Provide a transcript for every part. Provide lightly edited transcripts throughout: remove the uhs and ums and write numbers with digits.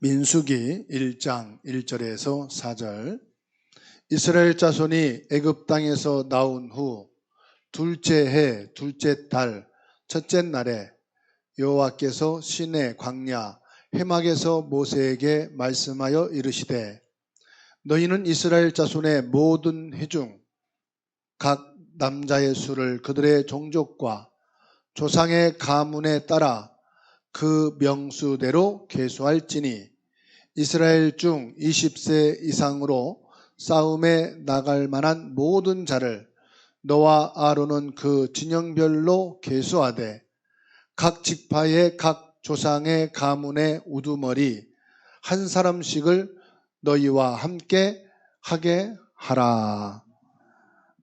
민수기 1장 1절에서 4절. 이스라엘 자손이 애굽 땅에서 나온 후 둘째 해 둘째 달 첫째 날에 여호와께서 시내 광야 해막에서 모세에게 말씀하여 이르시되, 너희는 이스라엘 자손의 모든 해 중 각 남자의 수를 그들의 종족과 조상의 가문에 따라 그 명수대로 계수할지니, 이스라엘 중 20세 이상으로 싸움에 나갈 만한 모든 자를 너와 아론은 그 진영별로 계수하되 각 지파의 각 조상의 가문의 우두머리 한 사람씩을 너희와 함께 하게 하라.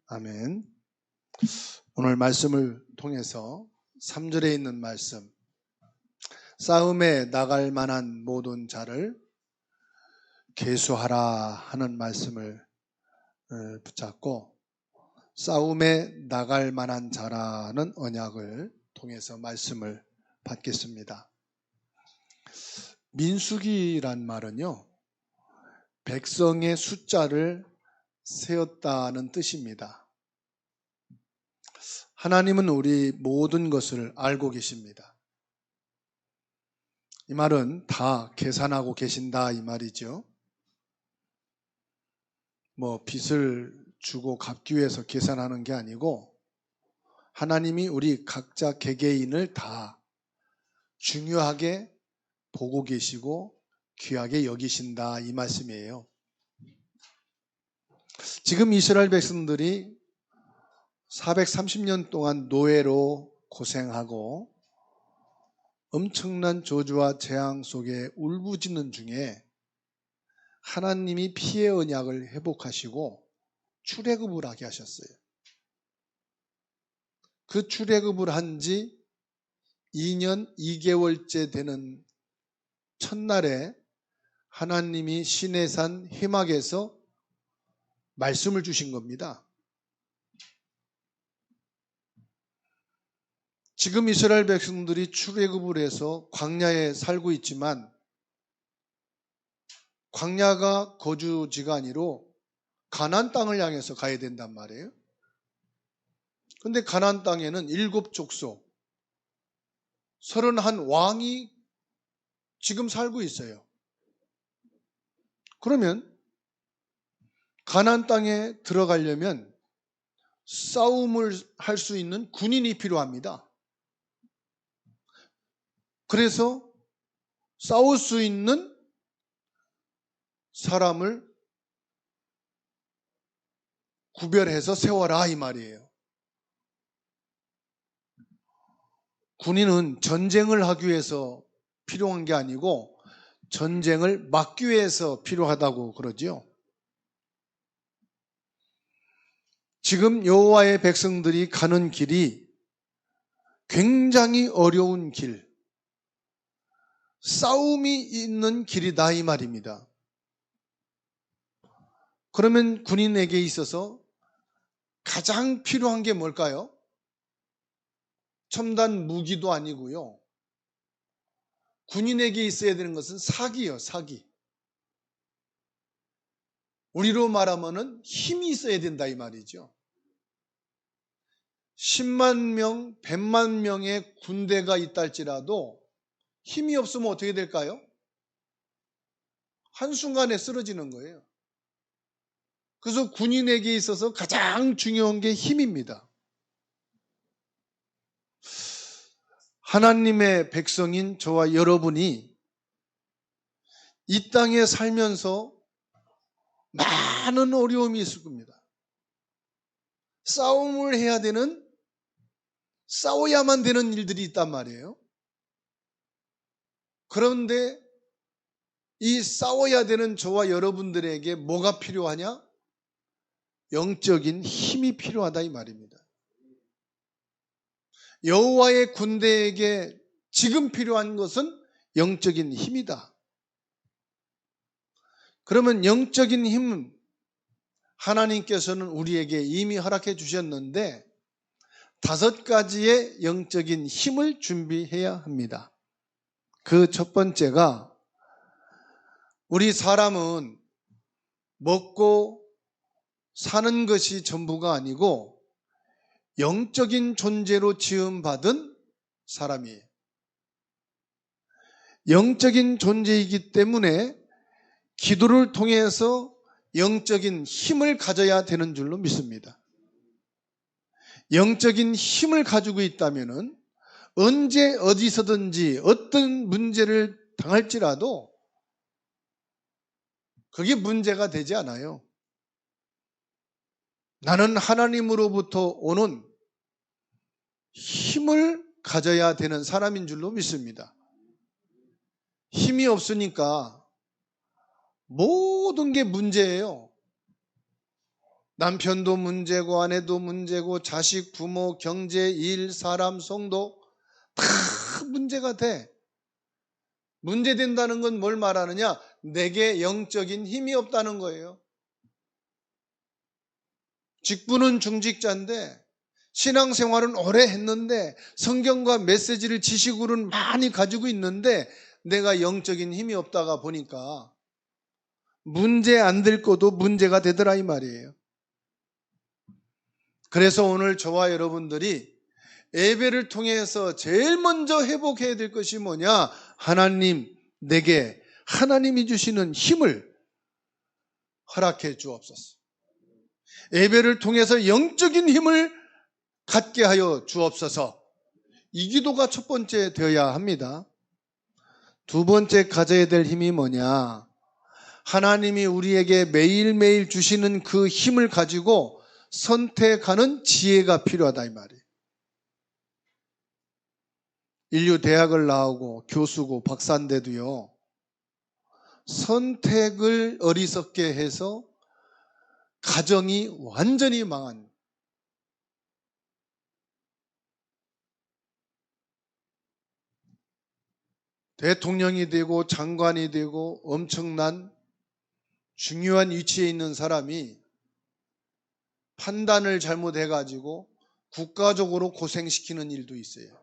아멘. 오늘 말씀을 통해서 3절에 있는 말씀, 싸움에 나갈 만한 모든 자를 계수하라 하는 말씀을 붙잡고, 싸움에 나갈 만한 자라는 언약을 통해서 말씀을 받겠습니다. 민수기란 말은요, 백성의 숫자를 세었다는 뜻입니다. 하나님은 우리 모든 것을 알고 계십니다. 이 말은 다 계산하고 계신다 이 말이죠. 빚을 주고 갚기 위해서 계산하는 게 아니고, 하나님이 우리 각자 개개인을 다 중요하게 보고 계시고 귀하게 여기신다 이 말씀이에요. 지금 이스라엘 백성들이 430년 동안 노예로 고생하고 엄청난 저주와 재앙 속에 울부짖는 중에 하나님이 피의 언약을 회복하시고 출애굽을 하게 하셨어요. 그 출애굽을 한 지 2년 2개월째 되는 첫날에 하나님이 시내산 해막에서 말씀을 주신 겁니다. 지금 이스라엘 백성들이 출애굽을 해서 광야에 살고 있지만, 광야가 거주지가 아니로 가나안 땅을 향해서 가야 된단 말이에요. 그런데 가나안 땅에는 7족속 31왕이 지금 살고 있어요. 그러면 가나안 땅에 들어가려면 싸움을 할 수 있는 군인이 필요합니다. 그래서 싸울 수 있는 사람을 구별해서 세워라 이 말이에요. 군인은 전쟁을 하기 위해서 필요한 게 아니고 전쟁을 막기 위해서 필요하다고 그러죠. 지금 여호와의 백성들이 가는 길이 굉장히 어려운 길, 싸움이 있는 길이다 이 말입니다. 그러면 군인에게 있어서 가장 필요한 게 뭘까요? 첨단 무기도 아니고요. 군인에게 있어야 되는 것은 사기예요, 사기. 우리로 말하면은 힘이 있어야 된다 이 말이죠. 10만 명, 100만 명의 군대가 있다 할지라도 힘이 없으면 어떻게 될까요? 한순간에 쓰러지는 거예요. 그래서 군인에게 있어서 가장 중요한 게 힘입니다. 하나님의 백성인 저와 여러분이 이 땅에 살면서 많은 어려움이 있을 겁니다. 싸움을 해야 되는, 싸워야만 되는 일들이 있단 말이에요. 그런데 이 싸워야 되는 저와 여러분들에게 뭐가 필요하냐? 영적인 힘이 필요하다 이 말입니다. 여호와의 군대에게 지금 필요한 것은 영적인 힘이다. 그러면 영적인 힘은 하나님께서는 우리에게 이미 허락해 주셨는데 5가지의 영적인 힘을 준비해야 합니다. 그 첫 번째가 우리 사람은 먹고 사는 것이 전부가 아니고 영적인 존재로 지음받은 사람이에요. 영적인 존재이기 때문에 기도를 통해서 영적인 힘을 가져야 되는 줄로 믿습니다. 영적인 힘을 가지고 있다면 언제 어디서든지 어떤 문제를 당할지라도 그게 문제가 되지 않아요. 나는 하나님으로부터 오는 힘을 가져야 되는 사람인 줄로 믿습니다. 힘이 없으니까 모든 게 문제예요. 남편도 문제고 아내도 문제고 자식, 부모, 경제, 일, 사람, 성도 다 문제가 돼. 문제된다는 건 뭘 말하느냐? 내게 영적인 힘이 없다는 거예요. 직분은 중직자인데 신앙생활은 오래 했는데 성경과 메시지를 지식으로는 많이 가지고 있는데 내가 영적인 힘이 없다가 보니까 문제 안 될 것도 문제가 되더라 이 말이에요. 그래서 오늘 저와 여러분들이 예배를 통해서 제일 먼저 회복해야 될 것이 뭐냐? 하나님, 내게 하나님이 주시는 힘을 허락해 주옵소서. 예배를 통해서 영적인 힘을 갖게 하여 주옵소서. 이 기도가 첫 번째 되어야 합니다. 두 번째 가져야 될 힘이 뭐냐? 하나님이 우리에게 매일매일 주시는 그 힘을 가지고 선택하는 지혜가 필요하다 이 말이에요. 인류 대학을 나오고 교수고 박사인데도요, 선택을 어리석게 해서 가정이 완전히 망한, 대통령이 되고 장관이 되고 엄청난 중요한 위치에 있는 사람이 판단을 잘못해가지고 국가적으로 고생시키는 일도 있어요.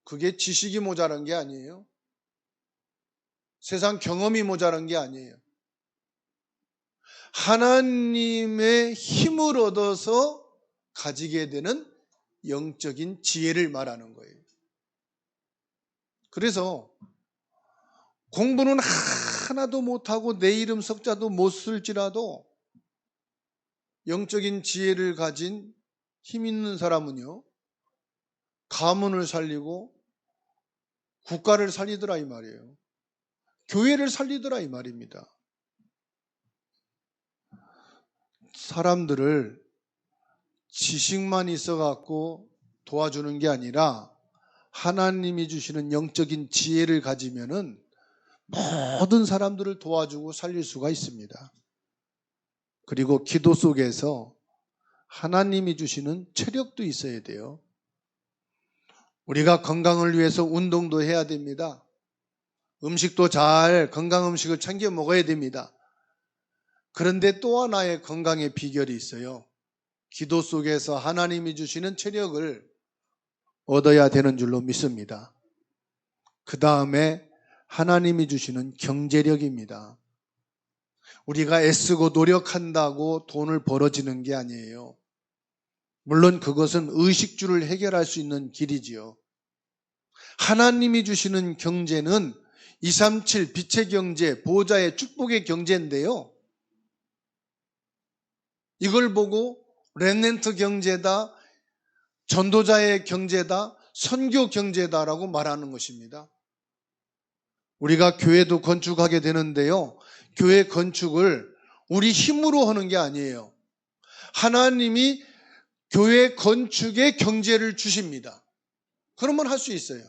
그게 지식이 모자란 게 아니에요. 세상 경험이 모자란 게 아니에요. 하나님의 힘을 얻어서 가지게 되는 영적인 지혜를 말하는 거예요. 그래서 공부는 하나도 못하고 내 이름 석자도 못 쓸지라도 영적인 지혜를 가진 힘 있는 사람은요, 가문을 살리고 국가를 살리더라 이 말이에요. 교회를 살리더라 이 말입니다. 사람들을 지식만 있어갖고 도와주는 게 아니라 하나님이 주시는 영적인 지혜를 가지면은 모든 사람들을 도와주고 살릴 수가 있습니다. 그리고 기도 속에서 하나님이 주시는 체력도 있어야 돼요. 우리가 건강을 위해서 운동도 해야 됩니다. 음식도 잘 건강 음식을 챙겨 먹어야 됩니다. 그런데 또 하나의 건강의 비결이 있어요. 기도 속에서 하나님이 주시는 체력을 얻어야 되는 줄로 믿습니다. 그 다음에 하나님이 주시는 경제력입니다. 우리가 애쓰고 노력한다고 돈을 벌어지는 게 아니에요. 물론 그것은 의식주를 해결할 수 있는 길이지요. 하나님이 주시는 경제는 237 빛의 경제, 보호자의 축복의 경제인데요. 이걸 보고 렘넌트 경제다, 전도자의 경제다, 선교 경제다라고 말하는 것입니다. 우리가 교회도 건축하게 되는데요, 교회 건축을 우리 힘으로 하는 게 아니에요. 하나님이 교회 건축에 경제를 주십니다. 그러면 할 수 있어요.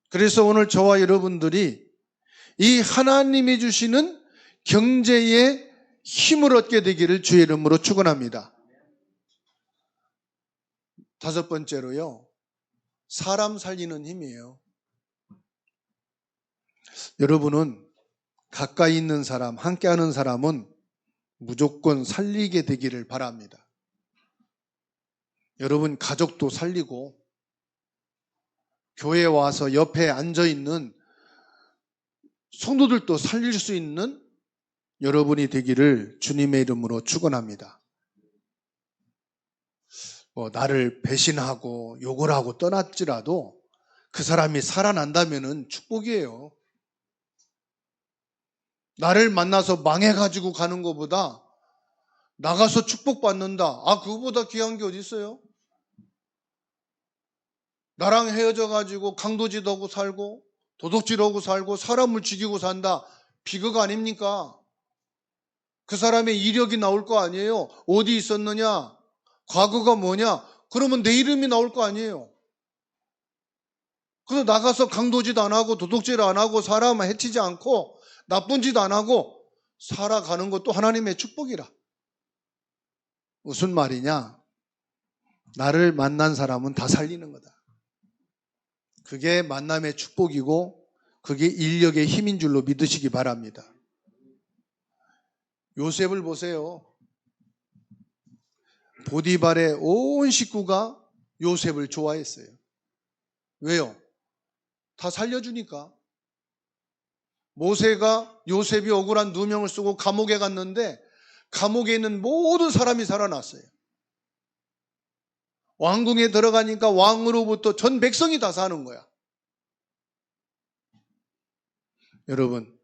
그래서 오늘 저와 여러분들이 이 하나님이 주시는 경제의 힘을 얻게 되기를 주의 이름으로 축원합니다. 다섯 번째로요, 사람 살리는 힘이에요. 여러분은 가까이 있는 사람, 함께하는 사람은 무조건 살리게 되기를 바랍니다. 여러분 가족도 살리고 교회에 와서 옆에 앉아있는 성도들도 살릴 수 있는 여러분이 되기를 주님의 이름으로 축원합니다. 나를 배신하고 욕을 하고 떠났지라도 그 사람이 살아난다면 축복이에요. 나를 만나서 망해가지고 가는 것보다 나가서 축복받는다. 그거보다 귀한 게 어디 있어요? 나랑 헤어져가지고 강도질하고 살고 도둑질하고 살고 사람을 죽이고 산다. 비극 아닙니까? 그 사람의 이력이 나올 거 아니에요? 어디 있었느냐? 과거가 뭐냐? 그러면 내 이름이 나올 거 아니에요? 그래서 나가서 강도짓 안 하고 도둑질 안 하고 사람 해치지 않고 나쁜 짓 안 하고 살아가는 것도 하나님의 축복이라. 무슨 말이냐? 나를 만난 사람은 다 살리는 거다. 그게 만남의 축복이고 그게 인력의 힘인 줄로 믿으시기 바랍니다. 요셉을 보세요. 보디발의 온 식구가 요셉을 좋아했어요. 왜요? 다 살려주니까. 모세가 요셉이 억울한 누명을 쓰고 감옥에 갔는데 감옥에 있는 모든 사람이 살아났어요. 왕궁에 들어가니까 왕으로부터 전 백성이 다 사는 거야. 여러분,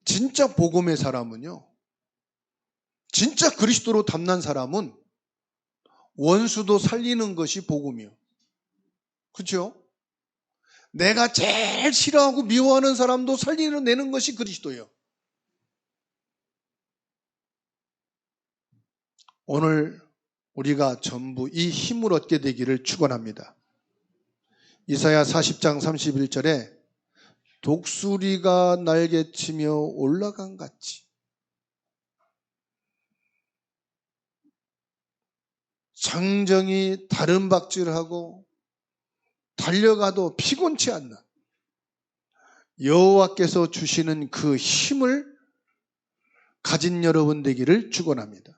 진짜 복음의 사람은요, 진짜 그리스도로 담난 사람은 원수도 살리는 것이 복음이요. 그렇죠? 내가 제일 싫어하고 미워하는 사람도 살려내는 것이 그리스도예요. 오늘 우리가 전부 이 힘을 얻게 되기를 축원합니다. 이사야 40장 31절에 독수리가 날개치며 올라간 같이 장정이 다른 박질하고 달려가도 피곤치 않는 여호와께서 주시는 그 힘을 가진 여러분 되기를 축원합니다.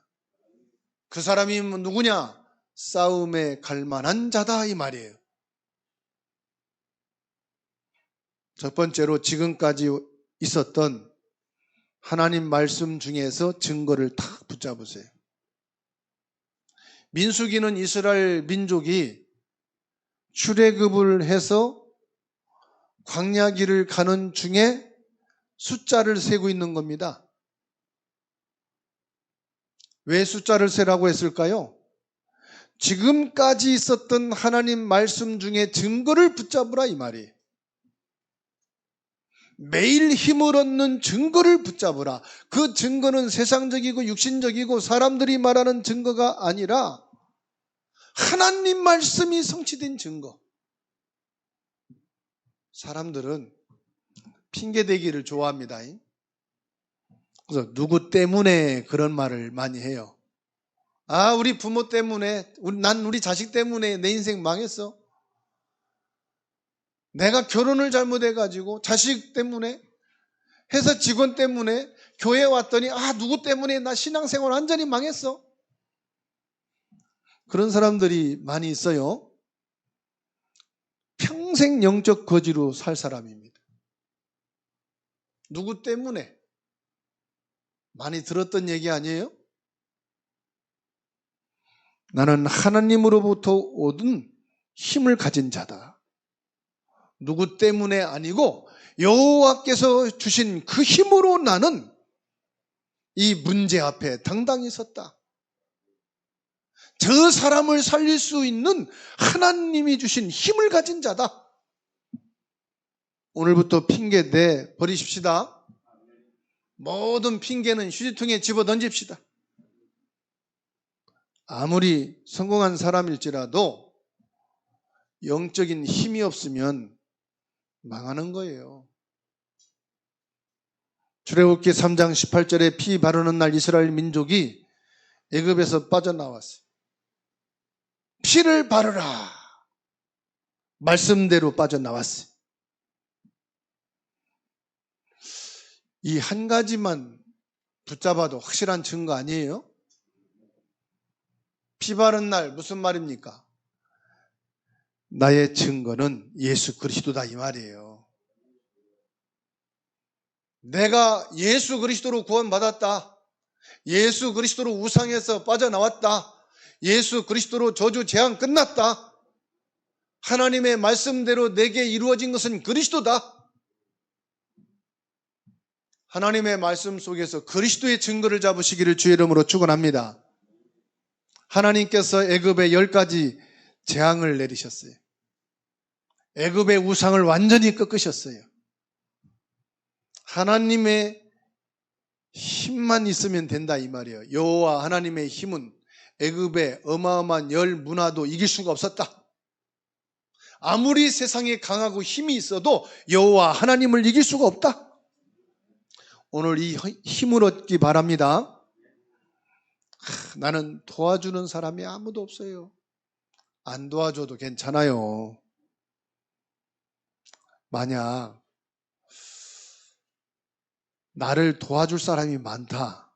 그 사람이 누구냐? 싸움에 갈 만한 자다 이 말이에요. 첫 번째로 지금까지 있었던 하나님 말씀 중에서 증거를 탁 붙잡으세요. 민수기는 이스라엘 민족이 출애굽을 해서 광야길을 가는 중에 숫자를 세고 있는 겁니다. 왜 숫자를 세라고 했을까요? 지금까지 있었던 하나님 말씀 중에 증거를 붙잡으라 이 말이에요. 매일 힘을 얻는 증거를 붙잡으라. 그 증거는 세상적이고 육신적이고 사람들이 말하는 증거가 아니라 하나님 말씀이 성취된 증거. 사람들은 핑계대기를 좋아합니다. 그래서 누구 때문에 그런 말을 많이 해요. 우리 부모 때문에, 난 우리 자식 때문에 내 인생 망했어. 내가 결혼을 잘못해가지고 자식 때문에, 회사 직원 때문에, 교회 왔더니 누구 때문에 나 신앙생활 완전히 망했어. 그런 사람들이 많이 있어요. 평생 영적 거지로 살 사람입니다. 누구 때문에? 많이 들었던 얘기 아니에요? 나는 하나님으로부터 얻은 힘을 가진 자다. 누구 때문에 아니고 여호와께서 주신 그 힘으로 나는 이 문제 앞에 당당히 섰다. 저 사람을 살릴 수 있는 하나님이 주신 힘을 가진 자다. 오늘부터 핑계 내 버리십시다. 모든 핑계는 휴지통에 집어 던집시다. 아무리 성공한 사람일지라도 영적인 힘이 없으면 망하는 거예요. 출애굽기 3장 18절에 피 바르는 날 이스라엘 민족이 애굽에서 빠져나왔어요. 피를 바르라. 말씀대로 빠져나왔어요. 이 한 가지만 붙잡아도 확실한 증거 아니에요? 피 바른 날 무슨 말입니까? 나의 증거는 예수 그리스도다 이 말이에요. 내가 예수 그리스도로 구원받았다. 예수 그리스도로 우상에서 빠져나왔다. 예수 그리스도로 저주 재앙 끝났다. 하나님의 말씀대로 내게 이루어진 것은 그리스도다. 하나님의 말씀 속에서 그리스도의 증거를 잡으시기를 주의 이름으로 축원합니다. 하나님께서 애굽에 10가지 재앙을 내리셨어요. 애굽의 우상을 완전히 꺾으셨어요. 하나님의 힘만 있으면 된다 이 말이에요. 여호와 하나님의 힘은 애굽의 어마어마한 열 문화도 이길 수가 없었다. 아무리 세상에 강하고 힘이 있어도 여호와 하나님을 이길 수가 없다. 오늘 이 힘을 얻기 바랍니다. 나는 도와주는 사람이 아무도 없어요. 안 도와줘도 괜찮아요. 만약 나를 도와줄 사람이 많다.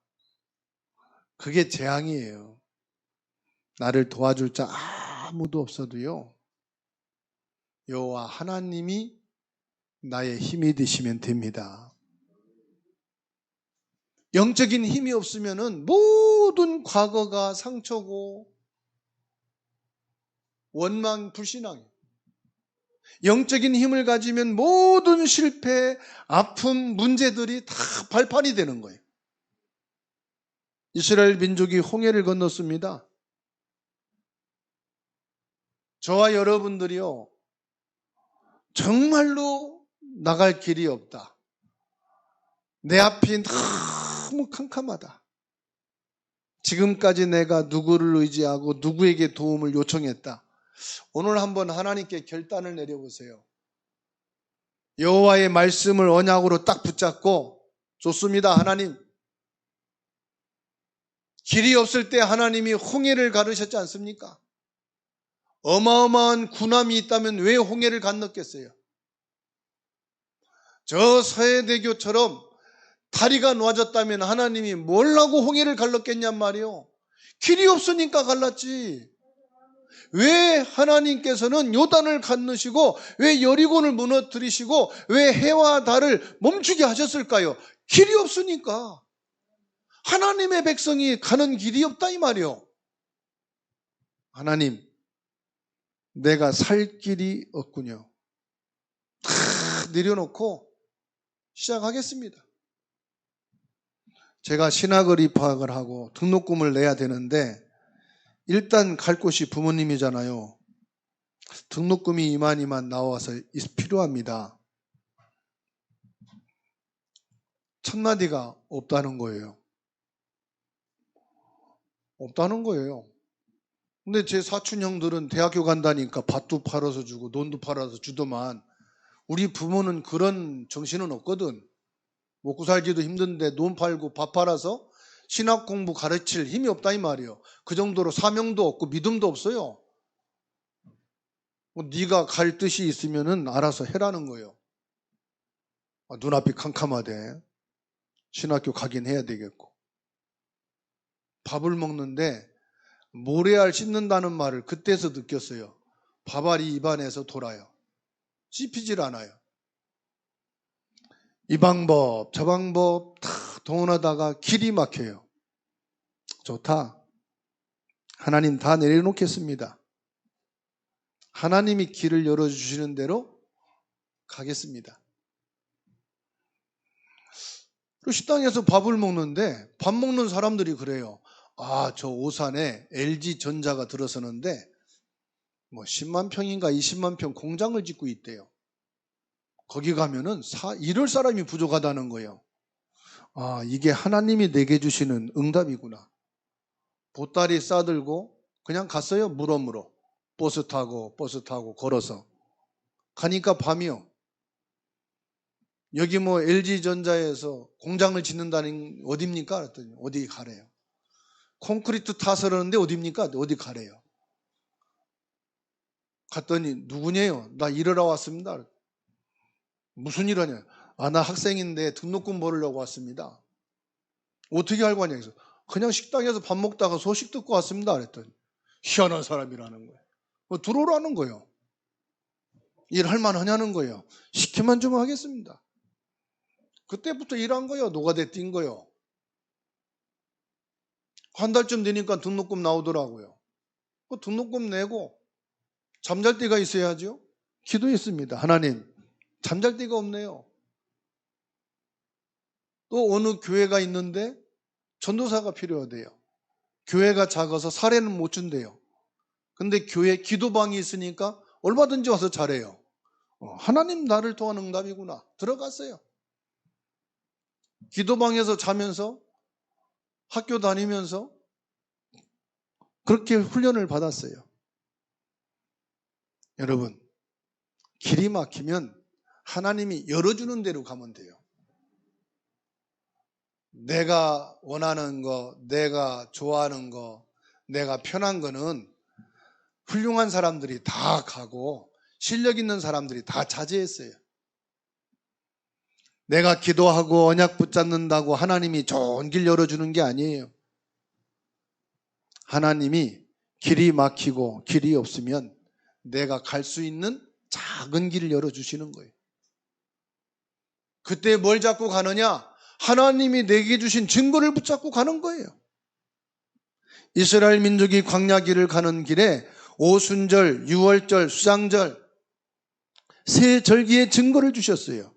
그게 재앙이에요. 나를 도와줄 자 아무도 없어도요. 여호와 하나님이 나의 힘이 되시면 됩니다. 영적인 힘이 없으면은 모든 과거가 상처고 원망, 불신앙이에요. 영적인 힘을 가지면 모든 실패, 아픔, 문제들이 다 발판이 되는 거예요. 이스라엘 민족이 홍해를 건넜습니다. 저와 여러분들이요, 정말로 나갈 길이 없다. 내 앞이 너무 캄캄하다. 지금까지 내가 누구를 의지하고 누구에게 도움을 요청했다. 오늘 한번 하나님께 결단을 내려보세요. 여호와의 말씀을 언약으로 딱 붙잡고, 좋습니다 하나님. 길이 없을 때 하나님이 홍해를 가르셨지 않습니까? 어마어마한 군함이 있다면 왜 홍해를 건넜겠어요? 저 서해대교처럼 다리가 놓아졌다면 하나님이 뭘 하고 홍해를 갈랐겠냔 말이요. 길이 없으니까 갈랐지. 왜 하나님께서는 요단을 건너시고 왜 여리고를 무너뜨리시고 왜 해와 달을 멈추게 하셨을까요? 길이 없으니까. 하나님의 백성이 가는 길이 없다 이 말이요. 하나님, 내가 살 길이 없군요. 다 내려놓고 시작하겠습니다. 제가 신학을 입학을 하고 등록금을 내야 되는데 일단 갈 곳이 부모님이잖아요. 등록금이 이만 나와서 필요합니다. 첫마디가 없다는 거예요. 없다는 거예요. 근데 제 사촌 형들은 대학교 간다니까 밭도 팔아서 주고 논도 팔아서 주더만 우리 부모는 그런 정신은 없거든. 먹고 살기도 힘든데 논 팔고 밥 팔아서 신학 공부 가르칠 힘이 없다 이 말이에요. 그 정도로 사명도 없고 믿음도 없어요. 네가 갈 뜻이 있으면은 알아서 해라는 거예요. 눈앞이 캄캄하대. 신학교 가긴 해야 되겠고. 밥을 먹는데 모래알 씹는다는 말을 그때서 느꼈어요. 밥알이 입안에서 돌아요. 씹히질 않아요. 이 방법 저 방법 다 동원하다가 길이 막혀요. 좋다. 하나님 다 내려놓겠습니다. 하나님이 길을 열어주시는 대로 가겠습니다. 그리고 식당에서 밥을 먹는데 밥 먹는 사람들이 그래요. 저 오산에 LG전자가 들어서는데 뭐 10만 평인가 20만 평 공장을 짓고 있대요. 거기 가면은 일할 사람이 부족하다는 거예요. 이게 하나님이 내게 주시는 응답이구나. 보따리 싸들고 그냥 갔어요. 물어물어. 버스 타고 걸어서. 가니까 밤이요. 여기 뭐 LG전자에서 공장을 짓는다는 어디입니까? 그랬더니 어디 가래요. 콘크리트 타서 그러는데 어디입니까? 어디 가래요. 갔더니 누구냐요? 나 일하러 왔습니다. 무슨 일 하냐? 나 학생인데 등록금 벌으려고 왔습니다. 어떻게 알고 왔냐? 그래서 그냥 식당에서 밥 먹다가 소식 듣고 왔습니다. 그랬더니 희한한 사람이라는 거예요. 들어오라는 거예요. 일할 만하냐는 거예요. 시키면 좀 하겠습니다. 그때부터 일한 거예요. 노가대 뛴 거예요. 한 달쯤 되니까 등록금 나오더라고요. 그 등록금 내고 잠잘 때가 있어야죠. 기도했습니다. 하나님, 잠잘 데가 없네요. 또 어느 교회가 있는데 전도사가 필요하대요. 교회가 작아서 사례는 못 준대요. 근데 교회 기도방이 있으니까 얼마든지 와서 잘해요. 하나님 나를 통한 응답이구나. 들어갔어요. 기도방에서 자면서 학교 다니면서 그렇게 훈련을 받았어요. 여러분, 길이 막히면 하나님이 열어주는 대로 가면 돼요. 내가 원하는 거, 내가 좋아하는 거, 내가 편한 거는 훌륭한 사람들이 다 가고 실력 있는 사람들이 다 자제했어요. 내가 기도하고 언약 붙잡는다고 하나님이 좋은 길 열어주는 게 아니에요. 하나님이 길이 막히고 길이 없으면 내가 갈 수 있는 작은 길을 열어주시는 거예요. 그때 뭘 잡고 가느냐? 하나님이 내게 주신 증거를 붙잡고 가는 거예요. 이스라엘 민족이 광야길을 가는 길에 오순절, 유월절, 수장절 세 절기의 증거를 주셨어요.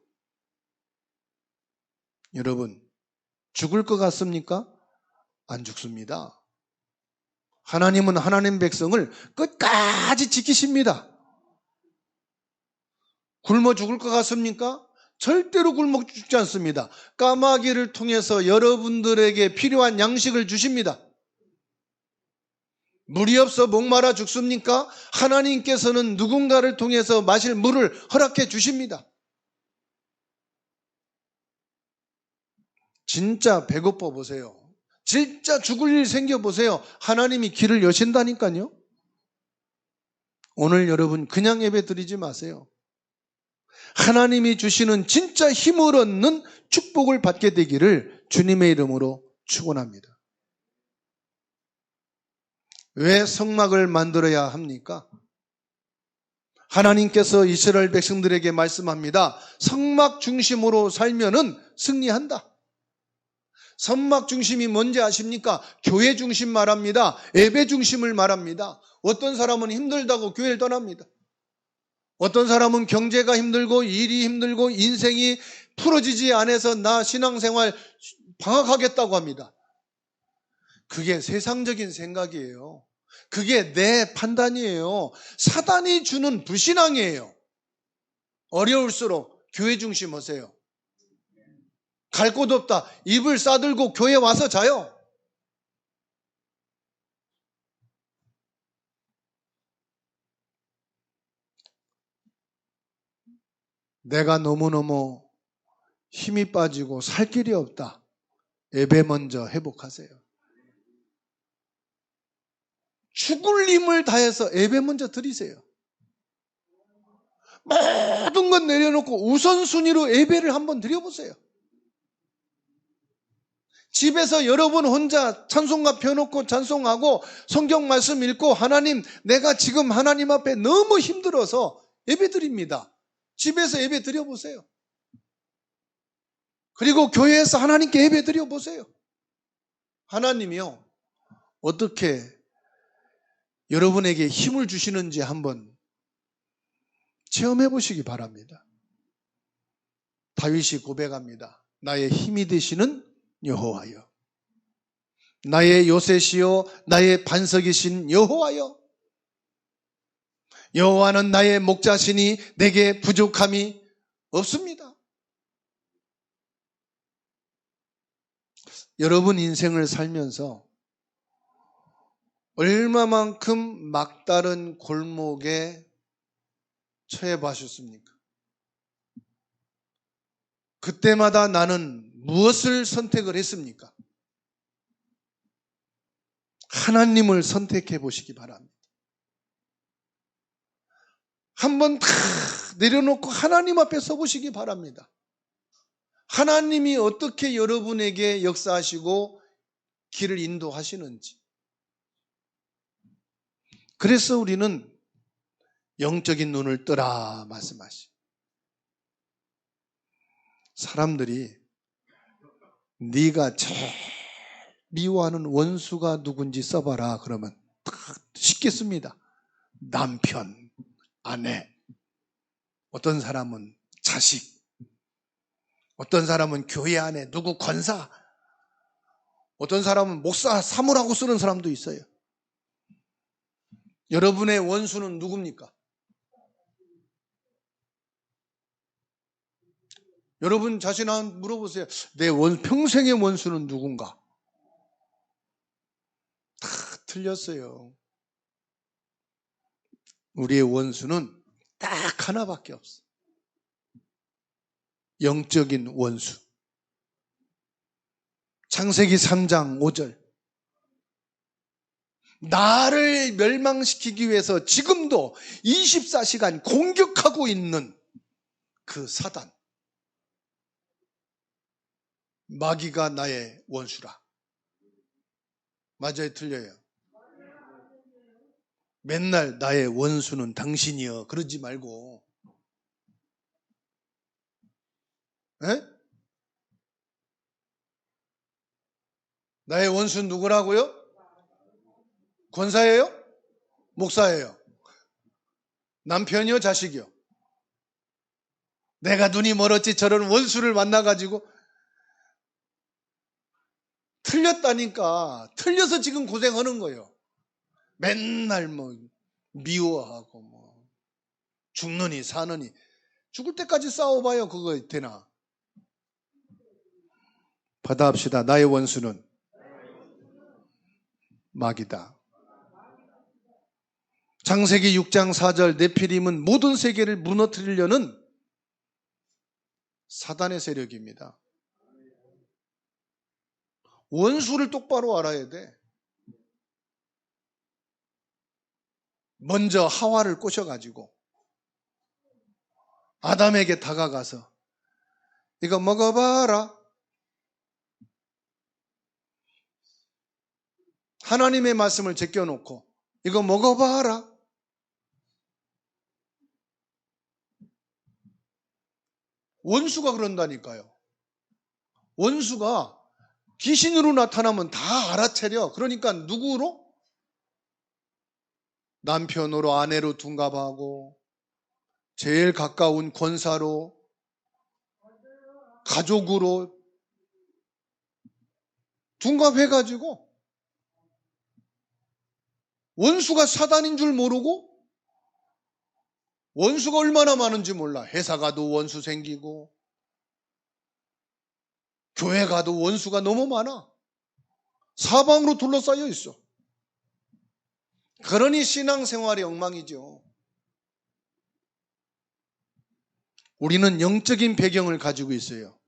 여러분, 죽을 것 같습니까? 안 죽습니다. 하나님은 하나님 백성을 끝까지 지키십니다. 굶어 죽을 것 같습니까? 절대로 굶어 죽지 않습니다. 까마귀를 통해서 여러분들에게 필요한 양식을 주십니다. 물이 없어 목마라 죽습니까? 하나님께서는 누군가를 통해서 마실 물을 허락해 주십니다. 진짜 배고파 보세요. 진짜 죽을 일 생겨보세요. 하나님이 길을 여신다니까요. 오늘 여러분 그냥 예배 드리지 마세요. 하나님이 주시는 진짜 힘을 얻는 축복을 받게 되기를 주님의 이름으로 축원합니다. 왜 성막을 만들어야 합니까? 하나님께서 이스라엘 백성들에게 말씀합니다. 성막 중심으로 살면은 승리한다. 성막 중심이 뭔지 아십니까? 교회 중심 말합니다. 예배 중심을 말합니다. 어떤 사람은 힘들다고 교회를 떠납니다. 어떤 사람은 경제가 힘들고 일이 힘들고 인생이 풀어지지 않아서 나 신앙생활 방학하겠다고 합니다. 그게 세상적인 생각이에요. 그게 내 판단이에요. 사단이 주는 불신앙이에요. 어려울수록 교회 중심 하세요. 갈 곳 없다. 이불 싸들고 교회 와서 자요. 내가 너무너무 힘이 빠지고 살 길이 없다. 예배 먼저 회복하세요. 죽을 힘을 다해서 예배 먼저 드리세요. 모든 건 내려놓고 우선순위로 예배를 한번 드려보세요. 집에서 여러분 혼자 찬송가 펴놓고 찬송하고 성경 말씀 읽고 하나님 내가 지금 하나님 앞에 너무 힘들어서 예배 드립니다. 집에서 예배 드려보세요. 그리고 교회에서 하나님께 예배 드려보세요. 하나님이요 어떻게 여러분에게 힘을 주시는지 한번 체험해 보시기 바랍니다. 다윗이 고백합니다. 나의 힘이 되시는 여호와여, 나의 요새시요 나의 반석이신 여호와여, 여호와는 나의 목자시니 내게 부족함이 없습니다. 여러분 인생을 살면서 얼마만큼 막다른 골목에 처해 보셨습니까? 그때마다 나는 무엇을 선택을 했습니까? 하나님을 선택해 보시기 바랍니다. 한번 다 내려놓고 하나님 앞에 서 보시기 바랍니다. 하나님이 어떻게 여러분에게 역사하시고 길을 인도하시는지. 그래서 우리는 영적인 눈을 뜨라 말씀하시. 사람들이 네가 제일 미워하는 원수가 누군지 써봐라. 그러면 딱 쉽게 씁니다. 남편, 아내, 어떤 사람은 자식, 어떤 사람은 교회 안에 누구 권사, 어떤 사람은 목사, 사무라고 쓰는 사람도 있어요. 여러분의 원수는 누굽니까? 여러분 자신한테 물어보세요. 내 평생의 원수는 누군가? 다 틀렸어요. 우리의 원수는 딱 하나밖에 없어. 영적인 원수. 창세기 3장 5절. 나를 멸망시키기 위해서 지금도 24시간 공격하고 있는 그 사단. 마귀가 나의 원수라. 맞아요, 틀려요? 맨날 나의 원수는 당신이여 그러지 말고, 에? 나의 원수는 누구라고요? 권사예요? 목사예요? 남편이요? 자식이요? 내가 눈이 멀었지 저런 원수를 만나가지고 틀렸다니까. 틀려서 지금 고생하는 거예요. 맨날 미워하고 죽느니 사느니. 죽을 때까지 싸워봐요. 그거 되나? 받아합시다. 나의 원수는 마귀다. 창세기 6장 4절 네피림은 모든 세계를 무너뜨리려는 사단의 세력입니다. 원수를 똑바로 알아야 돼. 먼저 하와를 꼬셔가지고 아담에게 다가가서 이거 먹어봐라. 하나님의 말씀을 제껴놓고 이거 먹어봐라. 원수가 그런다니까요. 원수가 귀신으로 나타나면 다 알아차려. 그러니까 누구로? 남편으로, 아내로 둔갑하고, 제일 가까운 권사로, 가족으로 둔갑해가지고 원수가 사단인 줄 모르고 원수가 얼마나 많은지 몰라. 회사 가도 원수 생기고 교회 가도 원수가 너무 많아. 사방으로 둘러싸여 있어. 그러니 신앙생활이 엉망이죠. 우리는 영적인 배경을 가지고 있어요.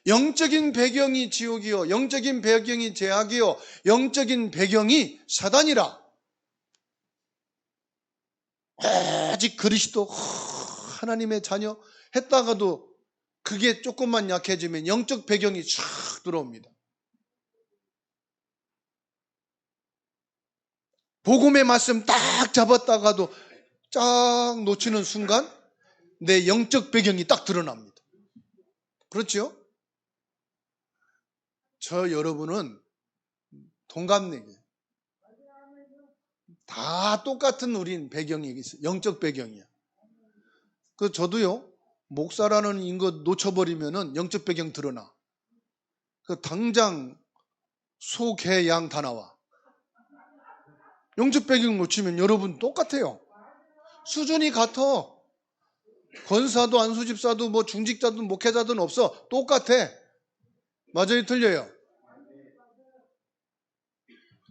영적인 배경이 지옥이요, 영적인 배경이 죄악이요, 영적인 배경이 사단이라. 아직 그리스도 하나님의 자녀 했다가도 그게 조금만 약해지면 영적 배경이 쫙 들어옵니다. 복음의 말씀 딱 잡았다가도 쫙 놓치는 순간 내 영적 배경이 딱 드러납니다. 그렇죠? 저 여러분은 동갑내기. 다 똑같은 우린 배경이 있어요. 영적 배경이야. 그 저도요, 목사라는 인거 놓쳐버리면은 영적 배경 드러나. 그 당장 소, 개, 양 다 나와. 영적 배경 놓치면 여러분 똑같아요. 수준이 같아. 권사도 안수집사도 뭐 중직자든 목회자든 없어. 똑같아. 맞아요, 틀려요?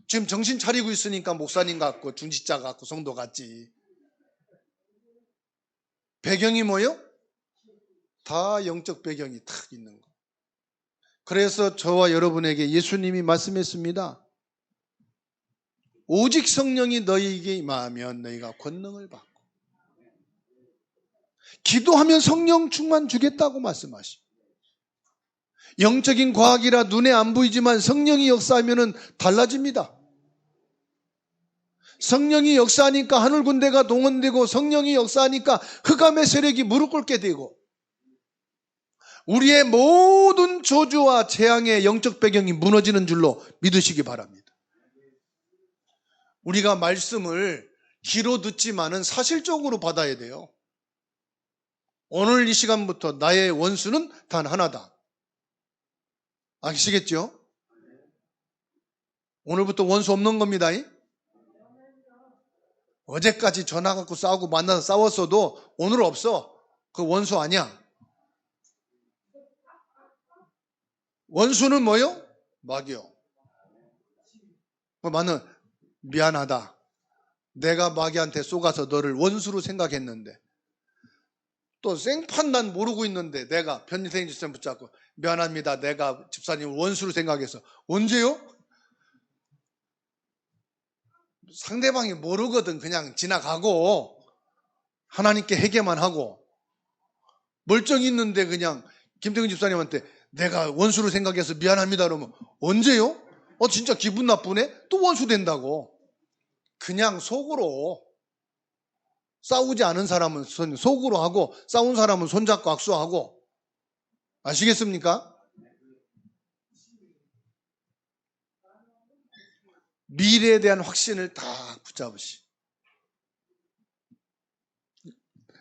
지금 정신 차리고 있으니까 목사님 같고 중직자 같고 성도 같지. 배경이 뭐요? 다 영적 배경이 탁 있는 거. 그래서 저와 여러분에게 예수님이 말씀했습니다. 오직 성령이 너희에게 임하면 너희가 권능을 받고, 기도하면 성령 충만 주겠다고 말씀하시. 영적인 과학이라 눈에 안 보이지만 성령이 역사하면 달라집니다. 성령이 역사하니까 하늘 군대가 동원되고, 성령이 역사하니까 흑암의 세력이 무릎 꿇게 되고, 우리의 모든 저주와 재앙의 영적 배경이 무너지는 줄로 믿으시기 바랍니다. 우리가 말씀을 귀로 듣지만은 사실적으로 받아야 돼요. 오늘 이 시간부터 나의 원수는 단 하나다. 아시겠죠? 오늘부터 원수 없는 겁니다. 어제까지 전화 갖고 싸우고 만나서 싸웠어도 오늘 없어. 그 원수 아니야. 원수는 뭐요? 마귀요. 나는 미안하다. 내가 마귀한테 쏘가서 너를 원수로 생각했는데 또 생판 난 모르고 있는데 내가 변희생 집사님 붙잡고 미안합니다. 내가 집사님을 원수로 생각해서. 언제요? 상대방이 모르거든. 그냥 지나가고 하나님께 회개만 하고 멀쩡히 있는데 그냥 김태근 집사님한테 내가 원수로 생각해서 미안합니다 그러면 언제요? 진짜 기분 나쁘네? 또 원수 된다고. 그냥 속으로 싸우지 않은 사람은 속으로 하고 싸운 사람은 손잡고 악수하고. 아시겠습니까? 미래에 대한 확신을 다 붙잡으시.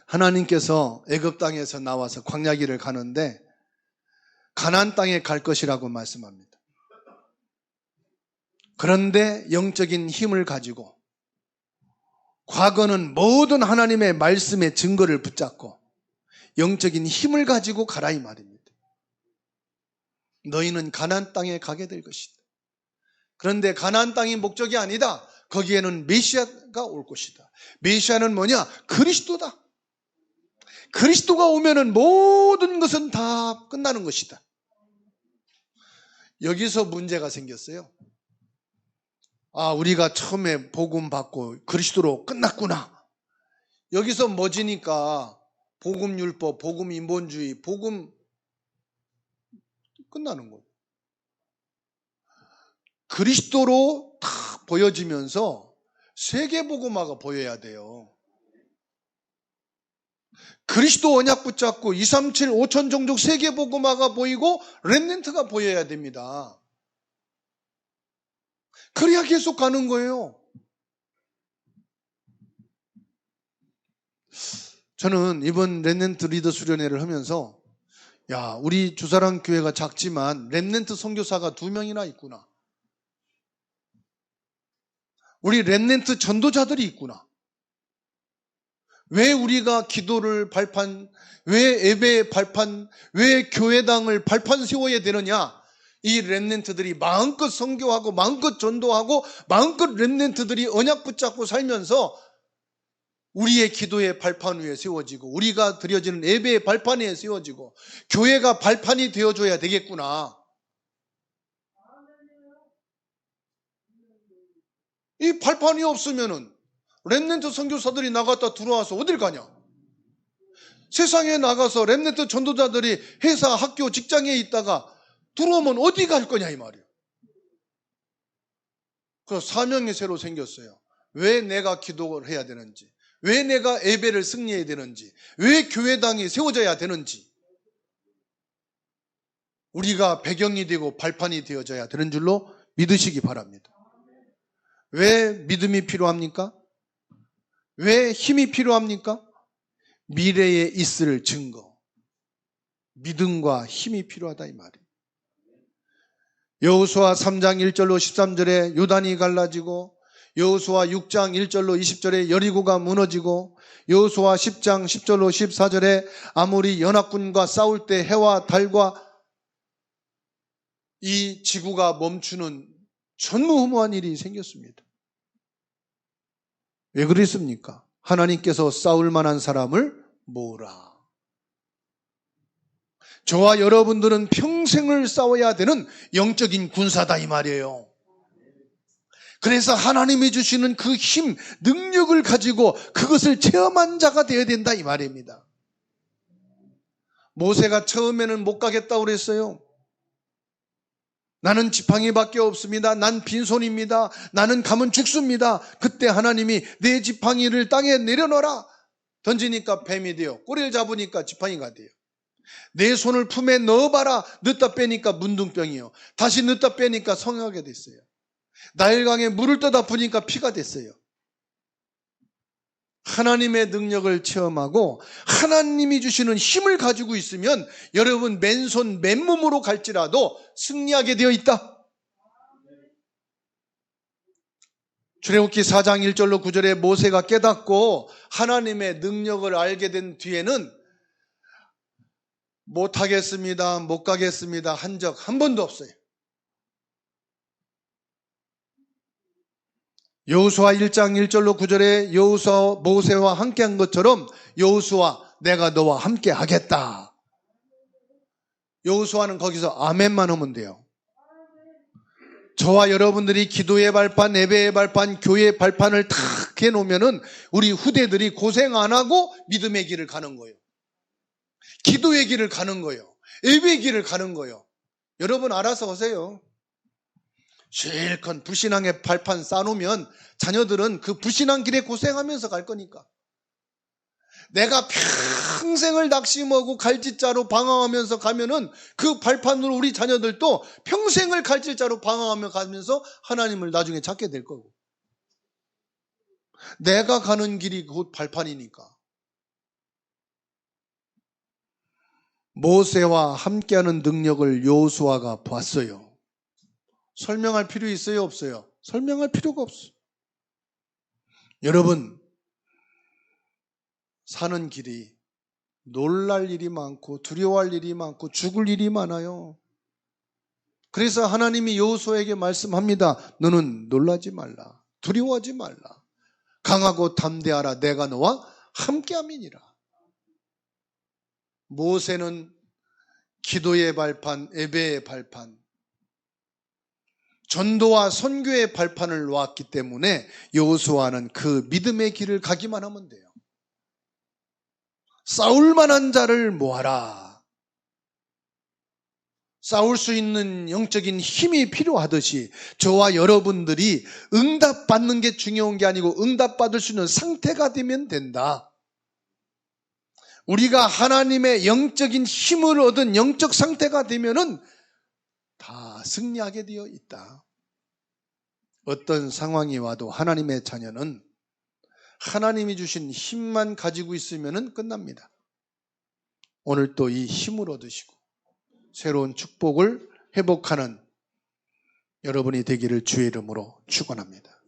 하나님께서 애굽 땅에서 나와서 광야 길을 가는데 가나안 땅에 갈 것이라고 말씀합니다. 그런데 영적인 힘을 가지고 과거는 모든 하나님의 말씀의 증거를 붙잡고 영적인 힘을 가지고 가라 이 말입니다. 너희는 가나안 땅에 가게 될 것이다. 그런데 가나안 땅이 목적이 아니다. 거기에는 메시아가 올 것이다. 메시아는 뭐냐? 그리스도다. 그리스도가 오면은 모든 것은 다 끝나는 것이다. 여기서 문제가 생겼어요. 우리가 처음에 복음 받고 그리스도로 끝났구나. 여기서 뭐지니까 복음 율법, 복음 인본주의, 복음 끝나는 거예요. 그리스도로 탁 보여지면서 세계 복음화가 보여야 돼요. 그리스도 언약 붙잡고 237, 5천 종족 세계 복음화가 보이고 렘넌트가 보여야 됩니다. 그래야 계속 가는 거예요. 저는 이번 렘넌트 리더 수련회를 하면서 우리 주사랑 교회가 작지만 렘넌트 선교사가 2명이나 있구나. 우리 렘넌트 전도자들이 있구나. 왜 우리가 기도를 왜 예배 발판, 왜 교회당을 발판 세워야 되느냐? 이 렘넌트들이 마음껏 선교하고 마음껏 전도하고 마음껏 렘넌트들이 언약 붙잡고 살면서 우리의 기도의 발판 위에 세워지고 우리가 드려지는 예배의 발판 위에 세워지고 교회가 발판이 되어줘야 되겠구나. 이 발판이 없으면은 렘넌트 선교사들이 나갔다 들어와서 어딜 가냐? 세상에 나가서 렘넌트 전도자들이 회사, 학교, 직장에 있다가 들어오면 어디 갈 거냐 이 말이에요. 그래서 사명이 새로 생겼어요. 왜 내가 기도를 해야 되는지, 왜 내가 예배를 승리해야 되는지, 왜 교회당이 세워져야 되는지, 우리가 배경이 되고 발판이 되어져야 되는 줄로 믿으시기 바랍니다. 왜 믿음이 필요합니까? 왜 힘이 필요합니까? 미래에 있을 증거, 믿음과 힘이 필요하다 이 말이에요. 여호수아 3장 1절로 13절에 요단이 갈라지고, 여호수아 6장 1절로 20절에 여리고가 무너지고, 여호수아 10장 10절로 14절에 아모리 연합군과 싸울 때 해와 달과 이 지구가 멈추는 전무후무한 일이 생겼습니다. 왜 그랬습니까? 하나님께서 싸울 만한 사람을 모으라. 저와 여러분들은 평생을 싸워야 되는 영적인 군사다 이 말이에요. 그래서 하나님이 주시는 그 힘, 능력을 가지고 그것을 체험한 자가 되어야 된다 이 말입니다. 모세가 처음에는 못 가겠다고 그랬어요. 나는 지팡이밖에 없습니다. 난 빈손입니다. 나는 가면 죽습니다. 그때 하나님이 내 지팡이를 땅에 내려놓아라. 던지니까 뱀이 돼요. 꼬리를 잡으니까 지팡이가 돼요. 내 손을 품에 넣어봐라. 넣다 빼니까 문둥병이요. 다시 넣다 빼니까 성하게 됐어요. 나일강에 물을 떠다 부니까 피가 됐어요. 하나님의 능력을 체험하고 하나님이 주시는 힘을 가지고 있으면 여러분 맨손 맨몸으로 갈지라도 승리하게 되어 있다. 출애굽기 4장 1절로 9절에 모세가 깨닫고 하나님의 능력을 알게 된 뒤에는 못하겠습니다, 못 가겠습니다 한 적 한 번도 없어요. 여호수아 1장 1절로 9절에 여호수아 모세와 함께한 것처럼 여호수아 내가 너와 함께 하겠다. 여호수아는 거기서 아멘만 하면 돼요. 저와 여러분들이 기도의 발판, 예배의 발판, 교회의 발판을 탁 해놓으면은 우리 후대들이 고생 안 하고 믿음의 길을 가는 거예요. 기도의 길을 가는 거예요. 예배의 길을 가는 거예요. 여러분 알아서 하세요. 실컷 불신앙의 발판 쌓아놓으면 자녀들은 그 불신앙 길에 고생하면서 갈 거니까. 내가 평생을 낙심하고 갈짓자로 방황하면서 가면은 그 발판으로 우리 자녀들도 평생을 갈짓자로 방황하며 가면서 하나님을 나중에 찾게 될 거고. 내가 가는 길이 곧 발판이니까. 모세와 함께하는 능력을 여호수아가 봤어요. 설명할 필요 있어요, 없어요? 설명할 필요가 없어요. 여러분, 사는 길이 놀랄 일이 많고 두려워할 일이 많고 죽을 일이 많아요. 그래서 하나님이 여호수아에게 말씀합니다. 너는 놀라지 말라. 두려워하지 말라. 강하고 담대하라. 내가 너와 함께함이니라. 모세는 기도의 발판, 예배의 발판, 전도와 선교의 발판을 놓았기 때문에 여호수아는 그 믿음의 길을 가기만 하면 돼요. 싸울 만한 자를 모아라. 싸울 수 있는 영적인 힘이 필요하듯이 저와 여러분들이 응답받는 게 중요한 게 아니고 응답받을 수 있는 상태가 되면 된다. 우리가 하나님의 영적인 힘을 얻은 영적 상태가 되면은 다 승리하게 되어 있다. 어떤 상황이 와도 하나님의 자녀는 하나님이 주신 힘만 가지고 있으면 끝납니다. 오늘 또 이 힘을 얻으시고 새로운 축복을 회복하는 여러분이 되기를 주의 이름으로 축원합니다.